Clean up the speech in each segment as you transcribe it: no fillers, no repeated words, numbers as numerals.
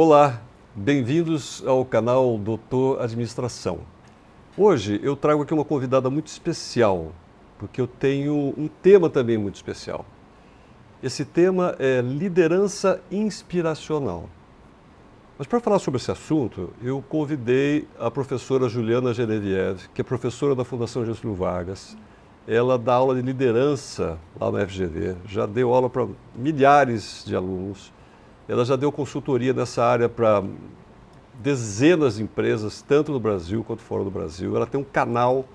Olá, bem-vindos ao canal Doutor Administração. Hoje eu trago aqui uma convidada muito especial, porque eu tenho um tema também muito especial. Esse tema é liderança inspiracional. Mas para falar sobre esse assunto, eu convidei a professora Juliana Genevieve, que é professora da Fundação Getúlio Vargas. Ela dá aula de liderança lá na FGV, já deu aula para milhares de alunos. Ela já deu consultoria nessa área para dezenas de empresas, tanto no Brasil quanto fora do Brasil. Ela tem um canal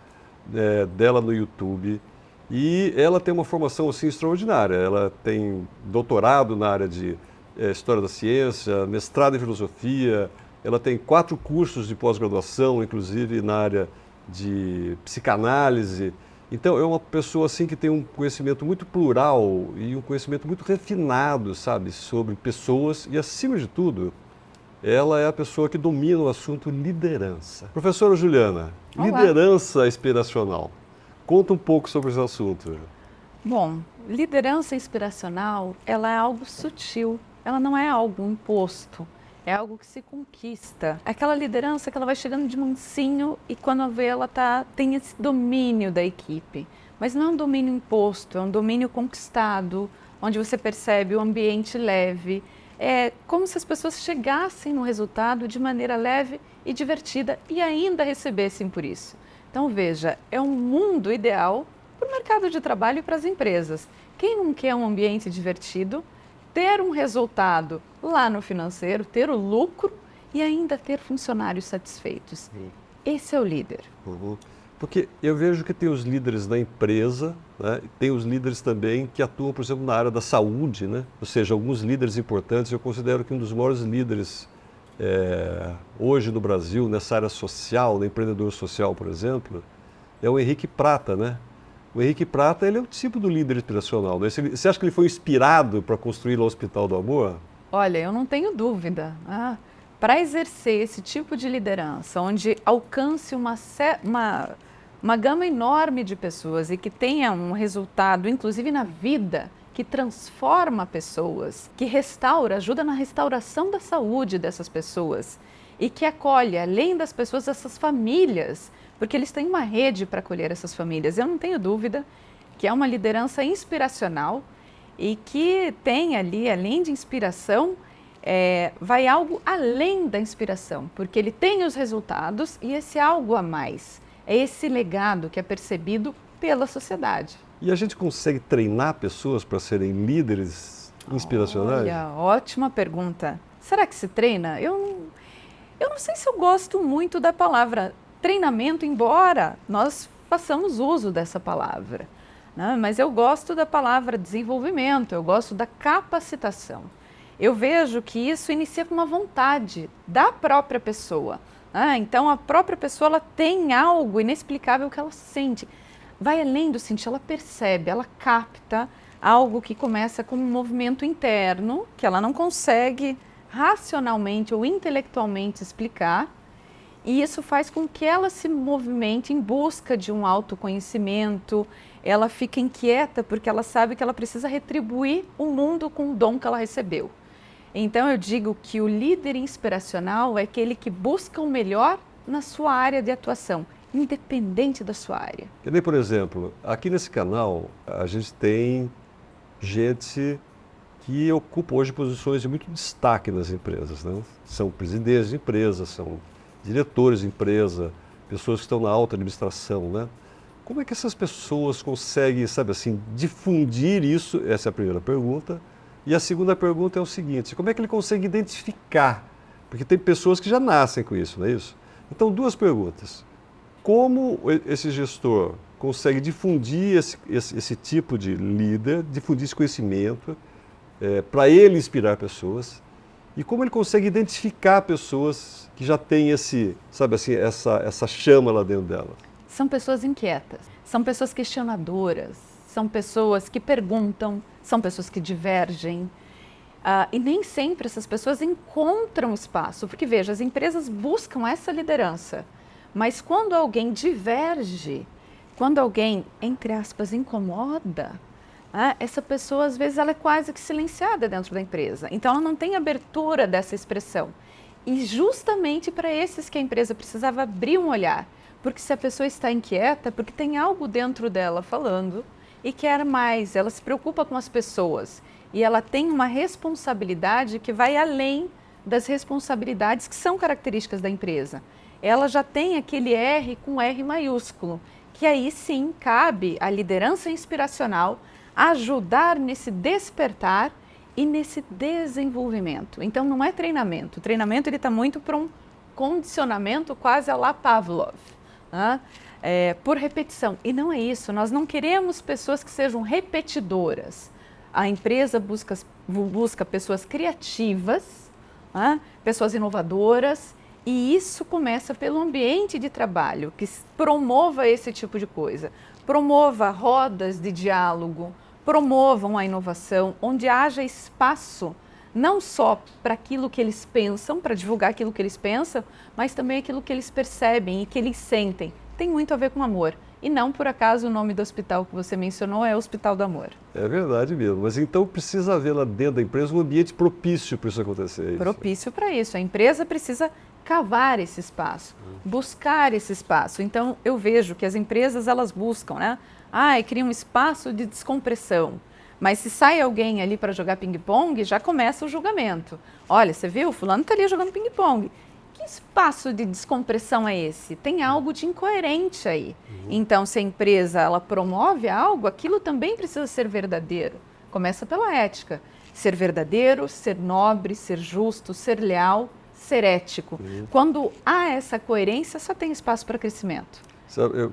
dela no YouTube e ela tem uma formação assim, extraordinária. Ela tem doutorado na área de História da Ciência, mestrado em Filosofia. Ela tem 4 cursos de pós-graduação, inclusive na área de psicanálise. Então, é uma pessoa assim que tem um conhecimento muito plural e um conhecimento muito refinado, sabe, sobre pessoas e, acima de tudo, ela é a pessoa que domina o assunto liderança. Professora Juliana, Olá. Liderança inspiracional. Conta um pouco sobre esse assunto. Bom, liderança inspiracional, ela é algo sutil, ela não é algo imposto, é algo que se conquista. Aquela liderança que ela vai chegando de mansinho e quando vê ela tem esse domínio da equipe. Mas não é um domínio imposto, é um domínio conquistado, onde você percebe o ambiente leve. É como se as pessoas chegassem no resultado de maneira leve e divertida e ainda recebessem por isso. Então veja, é um mundo ideal para o mercado de trabalho e para as empresas. Quem não quer um ambiente divertido, ter um resultado lá no financeiro, ter o lucro e ainda ter funcionários satisfeitos. Esse é o líder. Porque eu vejo que tem os líderes da empresa, né? Tem os líderes também que atuam, por exemplo, na área da saúde, né? Ou seja, alguns líderes importantes. Eu considero que um dos maiores líderes hoje no Brasil, nessa área social, no empreendedor social, por exemplo, é o Henrique Prata, né? O Henrique Prata, ele é o tipo do líder inspiracional, né? Você acha que ele foi inspirado para construir o Hospital do Amor? Olha, eu não tenho dúvida. Para exercer esse tipo de liderança, onde alcance uma gama enorme de pessoas e que tenha um resultado, inclusive na vida, que transforma pessoas, que restaura, ajuda na restauração da saúde dessas pessoas e que acolhe, além das pessoas, essas famílias, porque eles têm uma rede para acolher essas famílias. Eu não tenho dúvida que é uma liderança inspiracional e que tem ali, além de inspiração, vai algo além da inspiração, porque ele tem os resultados e esse algo a mais, é esse legado que é percebido pela sociedade. E a gente consegue treinar pessoas para serem líderes inspiracionais? Olha, ótima pergunta. Será que se treina? Eu não sei se eu gosto muito da palavra treinamento, embora nós façamos uso dessa palavra, né? Mas eu gosto da palavra desenvolvimento, eu gosto da capacitação. Eu vejo que isso inicia com uma vontade da própria pessoa. Então, a própria pessoa ela tem algo inexplicável que ela sente. Vai além do sentir, ela percebe, ela capta algo que começa com um movimento interno, que ela não consegue racionalmente ou intelectualmente explicar, e isso faz com que ela se movimente em busca de um autoconhecimento, ela fica inquieta porque ela sabe que ela precisa retribuir o mundo com o dom que ela recebeu. Então eu digo que o líder inspiracional é aquele que busca o melhor na sua área de atuação, independente da sua área. Que nem, por exemplo, aqui nesse canal a gente tem gente que ocupa hoje posições de muito destaque nas empresas, né? São presidentes de empresas, são diretores de empresa, pessoas que estão na alta administração, né? Como é que essas pessoas conseguem, sabe assim, difundir isso? Essa é a primeira pergunta. E a segunda pergunta é o seguinte: como é que ele consegue identificar? Porque tem pessoas que já nascem com isso, não é isso? Então, 2 perguntas. Como esse gestor consegue difundir esse tipo de líder, difundir esse conhecimento, para ele inspirar pessoas? E como ele consegue identificar pessoas que já têm sabe assim, essa chama lá dentro dela? São pessoas inquietas, são pessoas questionadoras, são pessoas que perguntam, são pessoas que divergem. E nem sempre essas pessoas encontram espaço, porque veja, as empresas buscam essa liderança, mas quando alguém diverge, quando alguém, entre aspas, incomoda, essa pessoa, às vezes, ela é quase que silenciada dentro da empresa. Então, ela não tem abertura dessa expressão. E justamente para esses que a empresa precisava abrir um olhar. Porque se a pessoa está inquieta, porque tem algo dentro dela falando e quer mais, ela se preocupa com as pessoas. E ela tem uma responsabilidade que vai além das responsabilidades que são características da empresa. Ela já tem aquele R com R maiúsculo, que aí sim cabe à liderança inspiracional ajudar nesse despertar e nesse desenvolvimento. Então não é treinamento. O treinamento está muito para um condicionamento quase a la Pavlov, né? Por repetição. E não é isso. Nós não queremos pessoas que sejam repetidoras. A empresa busca pessoas criativas, né? Pessoas inovadoras. E isso começa pelo ambiente de trabalho, que promova esse tipo de coisa. Promova rodas de diálogo, promovam a inovação, onde haja espaço não só para aquilo que eles pensam, para divulgar aquilo que eles pensam, mas também aquilo que eles percebem e que eles sentem. Tem muito a ver com amor. E não por acaso o nome do hospital que você mencionou é Hospital do Amor. É verdade mesmo, mas então precisa haver lá dentro da empresa um ambiente propício para isso acontecer. Isso. Propício para isso. A empresa precisa cavar esse espaço, buscar esse espaço. Então, eu vejo que as empresas, elas buscam, né? Cria um espaço de descompressão. Mas se sai alguém ali para jogar ping-pong, já começa o julgamento. Olha, você viu? Fulano está ali jogando ping-pong. Que espaço de descompressão é esse? Tem algo de incoerente aí. Então, se a empresa ela promove algo, aquilo também precisa ser verdadeiro. Começa pela ética. Ser verdadeiro, ser nobre, ser justo, ser leal, ser ético. Quando há essa coerência, só tem espaço para crescimento.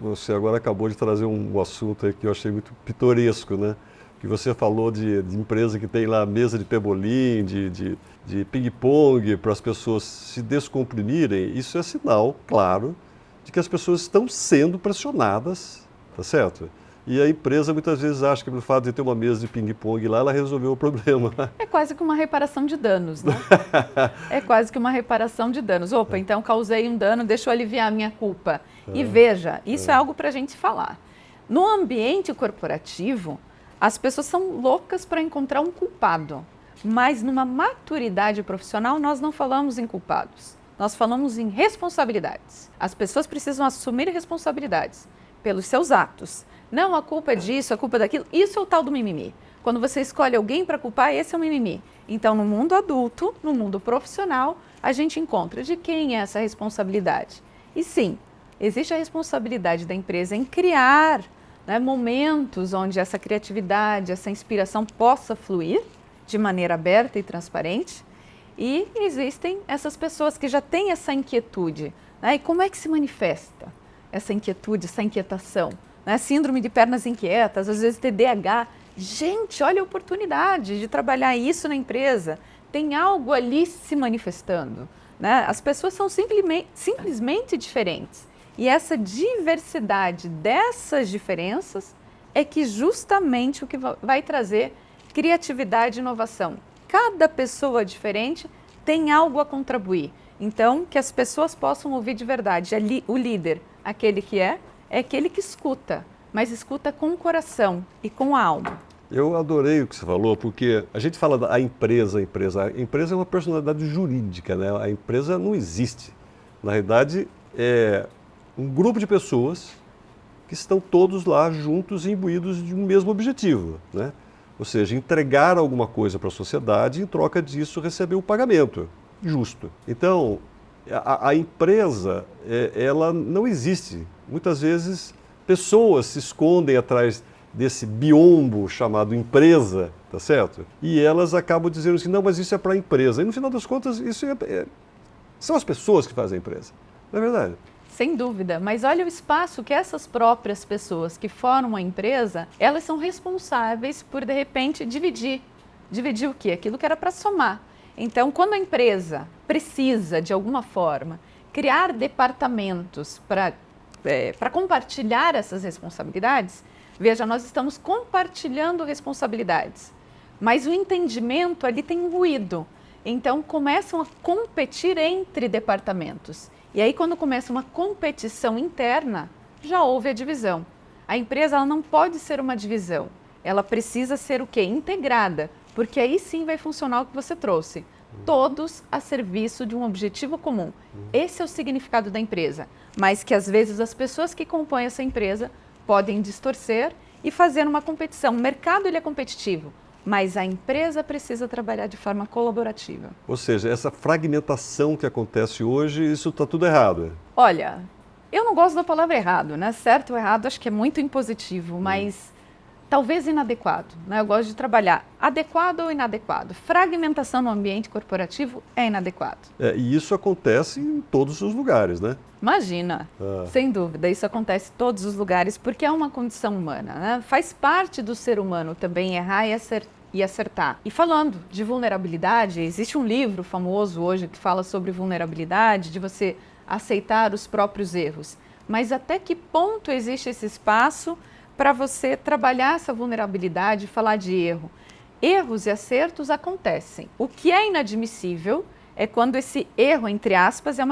Você agora acabou de trazer um assunto aí que eu achei muito pitoresco, né? Que você falou de empresa que tem lá mesa de pebolim, de ping-pong para as pessoas se descomprimirem. Isso é sinal, claro, de que as pessoas estão sendo pressionadas, tá certo? E a empresa muitas vezes acha que pelo fato de ter uma mesa de ping-pong lá, ela resolveu o problema. É quase que uma reparação de danos, né? É quase que uma reparação de danos. Opa, então causei um dano, deixa eu aliviar a minha culpa. E veja, isso é algo para a gente falar. No ambiente corporativo, as pessoas são loucas para encontrar um culpado. Mas numa maturidade profissional, nós não falamos em culpados. Nós falamos em responsabilidades. As pessoas precisam assumir responsabilidades pelos seus atos. Não, a culpa é disso, a culpa é daquilo. Isso é o tal do mimimi. Quando você escolhe alguém para culpar, esse é o mimimi. Então, no mundo adulto, no mundo profissional, a gente encontra de quem é essa responsabilidade. E sim, existe a responsabilidade da empresa em criar, né, momentos onde essa criatividade, essa inspiração possa fluir de maneira aberta e transparente. E existem essas pessoas que já têm essa inquietude, né? E como é que se manifesta essa inquietude, essa inquietação? Né? Síndrome de pernas inquietas, às vezes TDAH. Gente, olha a oportunidade de trabalhar isso na empresa. Tem algo ali se manifestando. Né? As pessoas são simplesmente diferentes. E essa diversidade dessas diferenças é que justamente o que vai trazer criatividade e inovação. Cada pessoa diferente tem algo a contribuir. Então, que as pessoas possam ouvir de verdade. O líder, aquele que é aquele que escuta, mas escuta com o coração e com a alma. Eu adorei o que você falou, porque a gente fala da empresa. A empresa é uma personalidade jurídica, né? A empresa não existe. Na realidade, é um grupo de pessoas que estão todos lá juntos e imbuídos de um mesmo objetivo, né? Ou seja, entregar alguma coisa para a sociedade e, em troca disso, receber o pagamento justo. Então, a empresa, ela não existe. Muitas vezes, pessoas se escondem atrás desse biombo chamado empresa, tá certo? E elas acabam dizendo assim, não, mas isso é para a empresa. E, no final das contas, isso são as pessoas que fazem a empresa. Não é verdade? Sem dúvida, mas olha o espaço que essas próprias pessoas que formam a empresa, elas são responsáveis por, de repente, dividir. Dividir o quê? Aquilo que era para somar. Então, quando a empresa precisa, de alguma forma, criar departamentos para compartilhar essas responsabilidades, veja, nós estamos compartilhando responsabilidades, mas o entendimento ali tem um ruído. Então, começam a competir entre departamentos. E aí, quando começa uma competição interna, já houve a divisão. A empresa ela não pode ser uma divisão, ela precisa ser o quê? Integrada, porque aí sim vai funcionar o que você trouxe. Todos a serviço de um objetivo comum. Esse é o significado da empresa, mas que às vezes as pessoas que compõem essa empresa podem distorcer e fazer uma competição. O mercado ele é competitivo, mas a empresa precisa trabalhar de forma colaborativa. Ou seja, essa fragmentação que acontece hoje, isso está tudo errado. Olha, eu não gosto da palavra errado, né? Certo ou errado, acho que é muito impositivo, mas talvez inadequado, né? Eu gosto de trabalhar adequado ou inadequado. Fragmentação no ambiente corporativo é inadequado. E isso acontece em todos os lugares, né? Imagina, sem dúvida, isso acontece em todos os lugares porque é uma condição humana, né? Faz parte do ser humano também errar e acertar. E falando de vulnerabilidade, existe um livro famoso hoje que fala sobre vulnerabilidade, de você aceitar os próprios erros. Mas até que ponto existe esse espaço para você trabalhar essa vulnerabilidade e falar de erro? Erros e acertos acontecem. O que é inadmissível é quando esse erro, entre aspas, é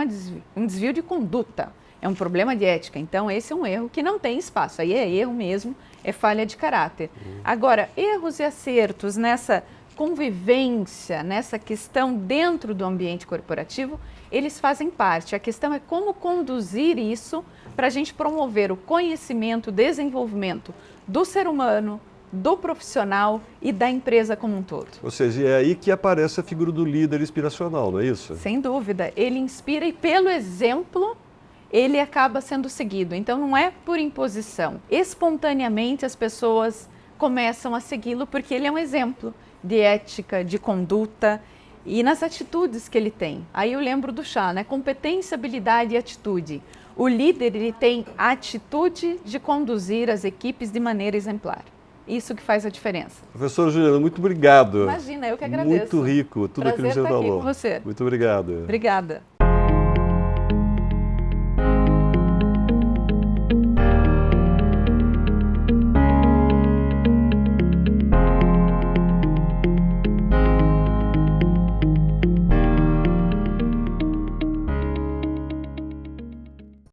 um desvio de conduta, é um problema de ética. Então, esse é um erro que não tem espaço. Aí é erro mesmo, é falha de caráter. Agora, erros e acertos nessa convivência, nessa questão dentro do ambiente corporativo, eles fazem parte. A questão é como conduzir isso para a gente promover o conhecimento, o desenvolvimento do ser humano, do profissional e da empresa como um todo. Ou seja, é aí que aparece a figura do líder inspiracional, não é isso? Sem dúvida. Ele inspira e, pelo exemplo, ele acaba sendo seguido. Então, não é por imposição. Espontaneamente, as pessoas começam a segui-lo porque ele é um exemplo de ética, de conduta e nas atitudes que ele tem. Aí eu lembro do chá, né? Competência, habilidade e atitude. O líder, ele tem a atitude de conduzir as equipes de maneira exemplar. Isso que faz a diferença. Professora Juliana, muito obrigado. Imagina, eu que agradeço. Muito rico tudo aquilo que você falou. Prazer estar aqui com você. Muito obrigado. Obrigada.